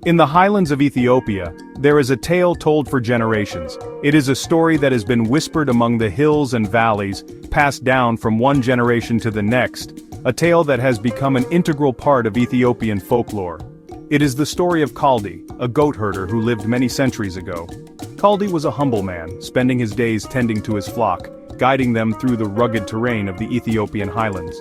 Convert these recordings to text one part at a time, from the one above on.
In the highlands of Ethiopia, there is a tale told for generations. It is a story that has been whispered among the hills and valleys, passed down from one generation to the next, a tale that has become an integral part of Ethiopian folklore. It is the story of Kaldi, a goat herder who lived many centuries ago. Kaldi was a humble man, spending his days tending to his flock, guiding them through the rugged terrain of the Ethiopian highlands.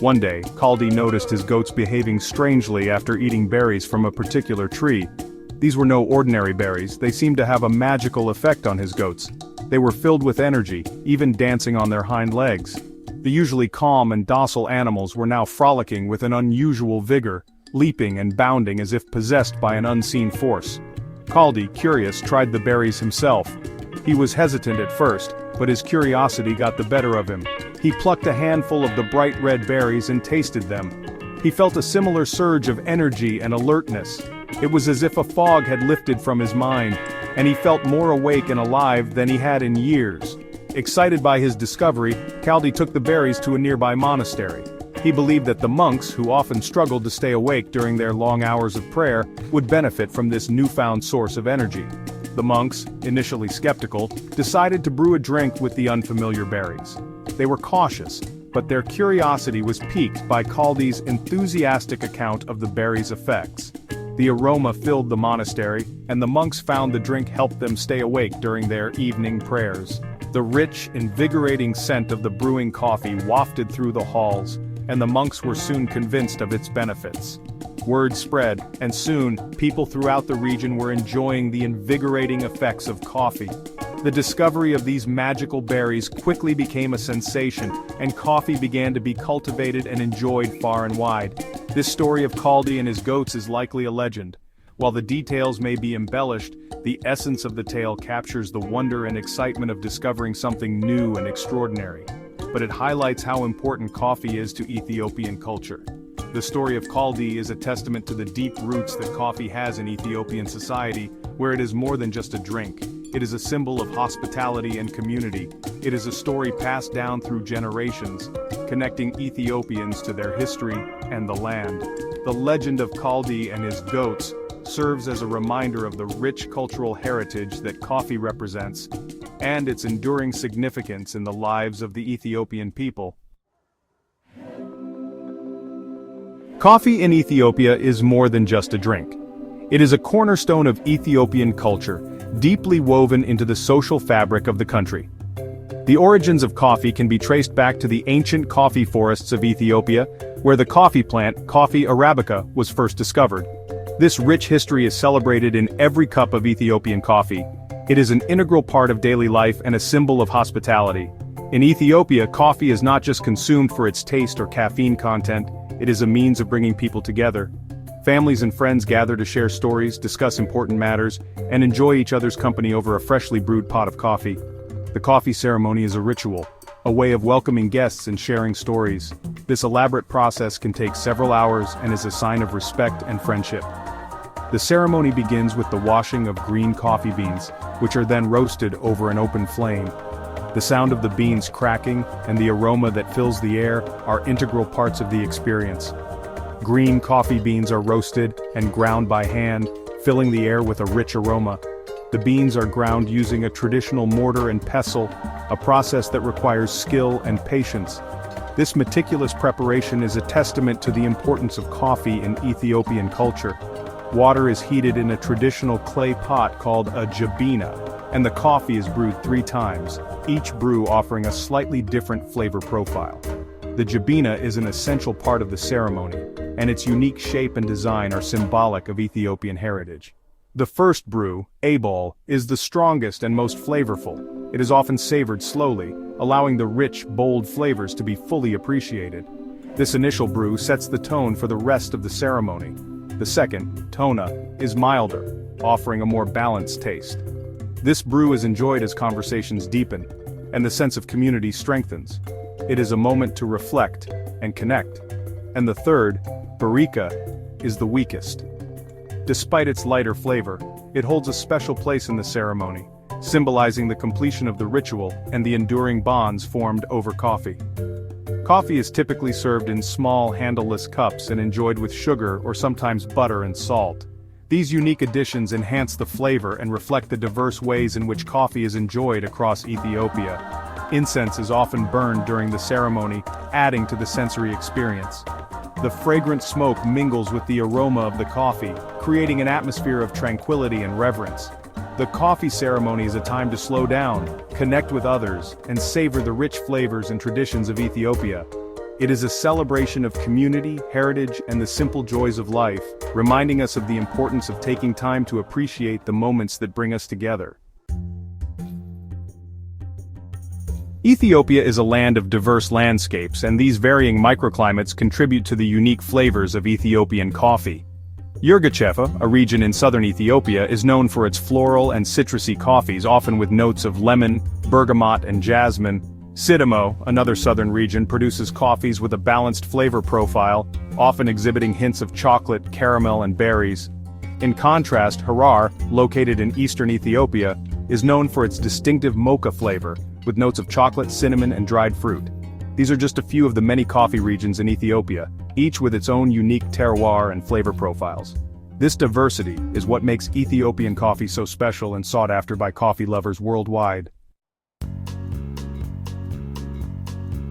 One day, Kaldi noticed his goats behaving strangely after eating berries from a particular tree. These were no ordinary berries, they seemed to have a magical effect on his goats. They were filled with energy, even dancing on their hind legs. The usually calm and docile animals were now frolicking with an unusual vigor, leaping and bounding as if possessed by an unseen force. Kaldi, curious, tried the berries himself. He was hesitant at first, but his curiosity got the better of him. He plucked a handful of the bright red berries and tasted them. He felt a similar surge of energy and alertness. It was as if a fog had lifted from his mind, and he felt more awake and alive than he had in years. Excited by his discovery, Kaldi took the berries to a nearby monastery. He believed that the monks, who often struggled to stay awake during their long hours of prayer, would benefit from this newfound source of energy. The monks, initially skeptical, decided to brew a drink with the unfamiliar berries. They were cautious, but their curiosity was piqued by Kaldi's enthusiastic account of the berries' effects. The aroma filled the monastery, and the monks found the drink helped them stay awake during their evening prayers. The rich, invigorating scent of the brewing coffee wafted through the halls, and the monks were soon convinced of its benefits. Word spread, and soon, people throughout the region were enjoying the invigorating effects of coffee. The discovery of these magical berries quickly became a sensation, and coffee began to be cultivated and enjoyed far and wide. This story of Kaldi and his goats is likely a legend. While the details may be embellished, the essence of the tale captures the wonder and excitement of discovering something new and extraordinary. But it highlights how important coffee is to Ethiopian culture. The story of Kaldi is a testament to the deep roots that coffee has in Ethiopian society, where it is more than just a drink. It is a symbol of hospitality and community. It is a story passed down through generations, connecting Ethiopians to their history and the land. The legend of Kaldi and his goats serves as a reminder of the rich cultural heritage that coffee represents, and its enduring significance in the lives of the Ethiopian people. Coffee in Ethiopia is more than just a drink. It is a cornerstone of Ethiopian culture, deeply woven into the social fabric of the country. The origins of coffee can be traced back to the ancient coffee forests of Ethiopia, where the coffee plant, Coffea arabica, was first discovered. This rich history is celebrated in every cup of Ethiopian coffee. It is an integral part of daily life and a symbol of hospitality. In Ethiopia, coffee is not just consumed for its taste or caffeine content, it is a means of bringing people together. Families and friends gather to share stories, discuss important matters, and enjoy each other's company over a freshly brewed pot of coffee. The coffee ceremony is a ritual, a way of welcoming guests and sharing stories. This elaborate process can take several hours and is a sign of respect and friendship. The ceremony begins with the washing of green coffee beans, which are then roasted over an open flame. The sound of the beans cracking and the aroma that fills the air are integral parts of the experience. Green coffee beans are roasted and ground by hand, filling the air with a rich aroma. The beans are ground using a traditional mortar and pestle, a process that requires skill and patience. This meticulous preparation is a testament to the importance of coffee in Ethiopian culture. Water is heated in a traditional clay pot called a jabina, and the coffee is brewed 3 times, each brew offering a slightly different flavor profile. The jabina is an essential part of the ceremony, and its unique shape and design are symbolic of Ethiopian heritage. The first brew, abol, is the strongest and most flavorful. It is often savored slowly, allowing the rich, bold flavors to be fully appreciated. This initial brew sets the tone for the rest of the ceremony. The second, tona, is milder, offering a more balanced taste. This brew is enjoyed as conversations deepen, and the sense of community strengthens. It is a moment to reflect and connect. And the third, barika, is the weakest. Despite its lighter flavor, it holds a special place in the ceremony, symbolizing the completion of the ritual and the enduring bonds formed over coffee. Coffee is typically served in small, handleless cups and enjoyed with sugar or sometimes butter and salt. These unique additions enhance the flavor and reflect the diverse ways in which coffee is enjoyed across Ethiopia. Incense is often burned during the ceremony, adding to the sensory experience. The fragrant smoke mingles with the aroma of the coffee, creating an atmosphere of tranquility and reverence. The coffee ceremony is a time to slow down, connect with others, and savor the rich flavors and traditions of Ethiopia. It is a celebration of community, heritage, and the simple joys of life, reminding us of the importance of taking time to appreciate the moments that bring us together. Ethiopia is a land of diverse landscapes, and these varying microclimates contribute to the unique flavors of Ethiopian coffee. Yirgacheffe, a region in southern Ethiopia, is known for its floral and citrusy coffees, often with notes of lemon, bergamot, and jasmine. Sidamo, another southern region, produces coffees with a balanced flavor profile, often exhibiting hints of chocolate, caramel, and berries. In contrast, Harar, located in eastern Ethiopia, is known for its distinctive mocha flavor, with notes of chocolate, cinnamon, and dried fruit. These are just a few of the many coffee regions in Ethiopia, each with its own unique terroir and flavor profiles. This diversity is what makes Ethiopian coffee so special and sought after by coffee lovers worldwide.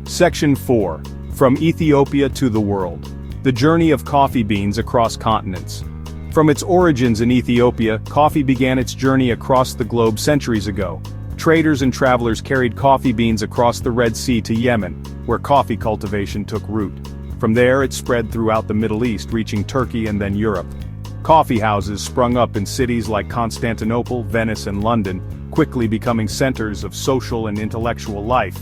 Section 4. From Ethiopia to the World. The journey of coffee beans across continents. From its origins in Ethiopia, coffee began its journey across the globe centuries ago. Traders and travelers carried coffee beans across the Red Sea to Yemen, where coffee cultivation took root. From there it spread throughout the Middle East, reaching Turkey and then Europe. Coffee houses sprung up in cities like Constantinople, Venice, and London, quickly becoming centers of social and intellectual life.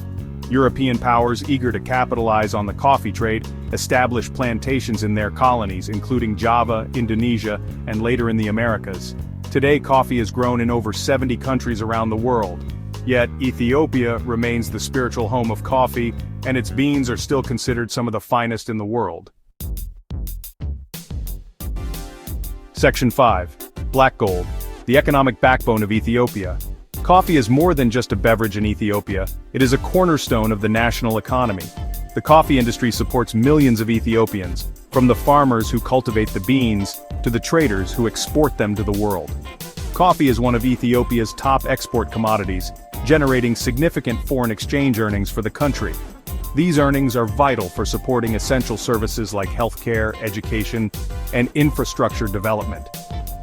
European powers eager to capitalize on the coffee trade established plantations in their colonies, including Java, Indonesia, and later in the Americas. Today coffee is grown in over 70 countries around the world. Yet Ethiopia remains the spiritual home of coffee, and its beans are still considered some of the finest in the world. Section 5. Black Gold, the economic backbone of Ethiopia. Coffee is more than just a beverage in Ethiopia, it is a cornerstone of the national economy. The coffee industry supports millions of Ethiopians, from the farmers who cultivate the beans, to the traders who export them to the world. Coffee is one of Ethiopia's top export commodities, generating significant foreign exchange earnings for the country. These earnings are vital for supporting essential services like healthcare, education, and infrastructure development.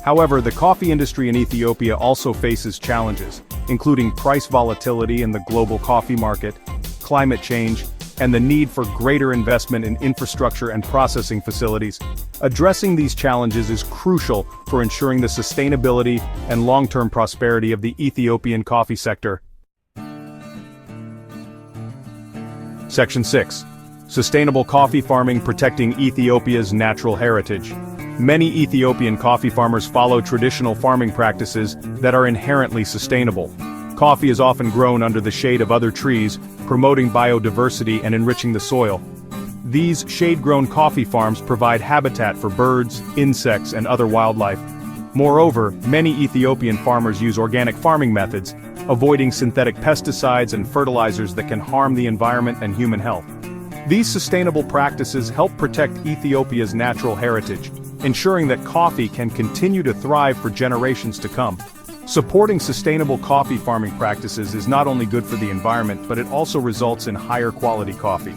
However, the coffee industry in Ethiopia also faces challenges, including price volatility in the global coffee market, climate change, and the need for greater investment in infrastructure and processing facilities. Addressing these challenges is crucial for ensuring the sustainability and long-term prosperity of the Ethiopian coffee sector. Section 6. Sustainable coffee farming protecting Ethiopia's natural heritage. Many Ethiopian coffee farmers follow traditional farming practices that are inherently sustainable. Coffee is often grown under the shade of other trees, promoting biodiversity and enriching the soil. These shade-grown coffee farms provide habitat for birds, insects, and other wildlife. Moreover, many Ethiopian farmers use organic farming methods, avoiding synthetic pesticides and fertilizers that can harm the environment and human health. These sustainable practices help protect Ethiopia's natural heritage, ensuring that coffee can continue to thrive for generations to come. Supporting sustainable coffee farming practices is not only good for the environment, but it also results in higher quality coffee.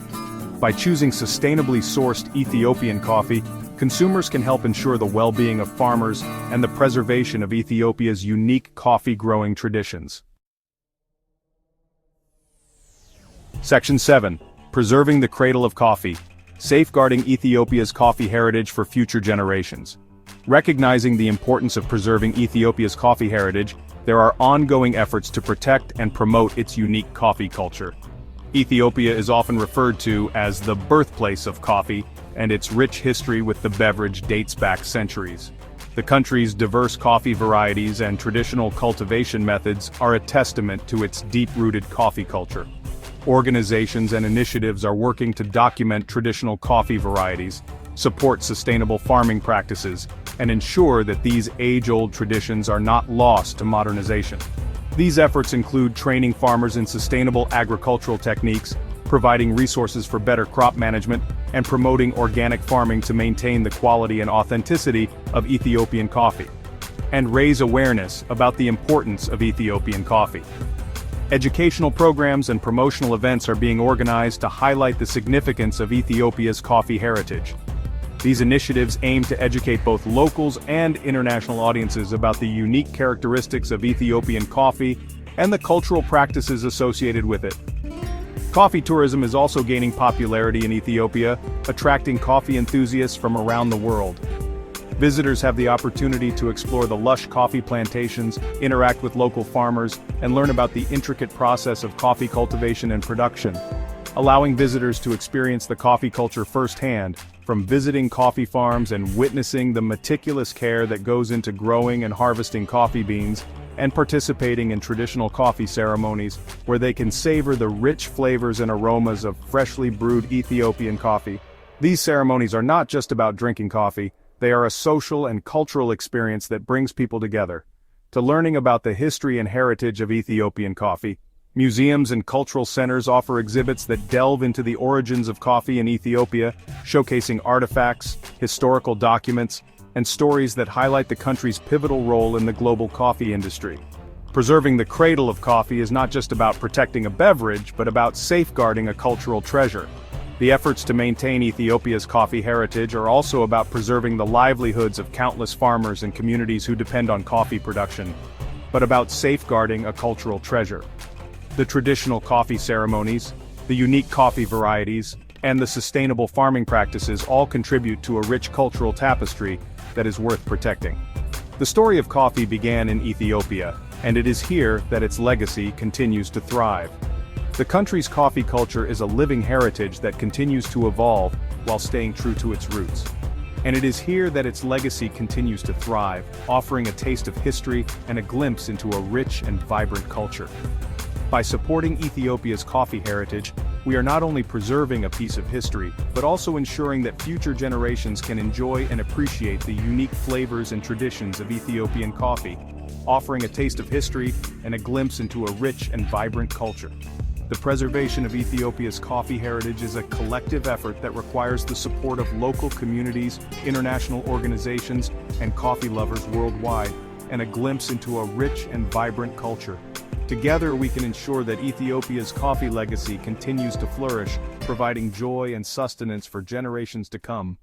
By choosing sustainably sourced Ethiopian coffee, consumers can help ensure the well-being of farmers and the preservation of Ethiopia's unique coffee-growing traditions. Section 7. Preserving the cradle of coffee. Safeguarding Ethiopia's coffee heritage for future generations. Recognizing the importance of preserving Ethiopia's coffee heritage, there are ongoing efforts to protect and promote its unique coffee culture. Ethiopia is often referred to as the birthplace of coffee, and its rich history with the beverage dates back centuries. The country's diverse coffee varieties and traditional cultivation methods are a testament to its deep-rooted coffee culture. Organizations and initiatives are working to document traditional coffee varieties, support sustainable farming practices, and ensure that these age-old traditions are not lost to modernization. These efforts include training farmers in sustainable agricultural techniques, providing resources for better crop management, and promoting organic farming to maintain the quality and authenticity of Ethiopian coffee, and raise awareness about the importance of Ethiopian coffee. Educational programs and promotional events are being organized to highlight the significance of Ethiopia's coffee heritage. These initiatives aim to educate both locals and international audiences about the unique characteristics of Ethiopian coffee and the cultural practices associated with it. Coffee tourism is also gaining popularity in Ethiopia, attracting coffee enthusiasts from around the world. Visitors have the opportunity to explore the lush coffee plantations, interact with local farmers, and learn about the intricate process of coffee cultivation and production, allowing visitors to experience the coffee culture firsthand, from visiting coffee farms and witnessing the meticulous care that goes into growing and harvesting coffee beans, and participating in traditional coffee ceremonies, where they can savor the rich flavors and aromas of freshly brewed Ethiopian coffee. These ceremonies are not just about drinking coffee, they are a social and cultural experience that brings people together. To learning about the history and heritage of Ethiopian coffee, museums and cultural centers offer exhibits that delve into the origins of coffee in Ethiopia, showcasing artifacts, historical documents, and stories that highlight the country's pivotal role in the global coffee industry. Preserving the cradle of coffee is not just about protecting a beverage, but about safeguarding a cultural treasure. The efforts to maintain Ethiopia's coffee heritage are also about preserving the livelihoods of countless farmers and communities who depend on coffee production, but about safeguarding a cultural treasure. The traditional coffee ceremonies, the unique coffee varieties, and the sustainable farming practices all contribute to a rich cultural tapestry that is worth protecting. The story of coffee began in Ethiopia, and it is here that its legacy continues to thrive. The country's coffee culture is a living heritage that continues to evolve while staying true to its roots. And it is here that its legacy continues to thrive, offering a taste of history and a glimpse into a rich and vibrant culture. By supporting Ethiopia's coffee heritage, we are not only preserving a piece of history, but also ensuring that future generations can enjoy and appreciate the unique flavors and traditions of Ethiopian coffee, offering a taste of history and a glimpse into a rich and vibrant culture. The preservation of Ethiopia's coffee heritage is a collective effort that requires the support of local communities, international organizations, and coffee lovers worldwide, and a glimpse into a rich and vibrant culture. Together we can ensure that Ethiopia's coffee legacy continues to flourish, providing joy and sustenance for generations to come.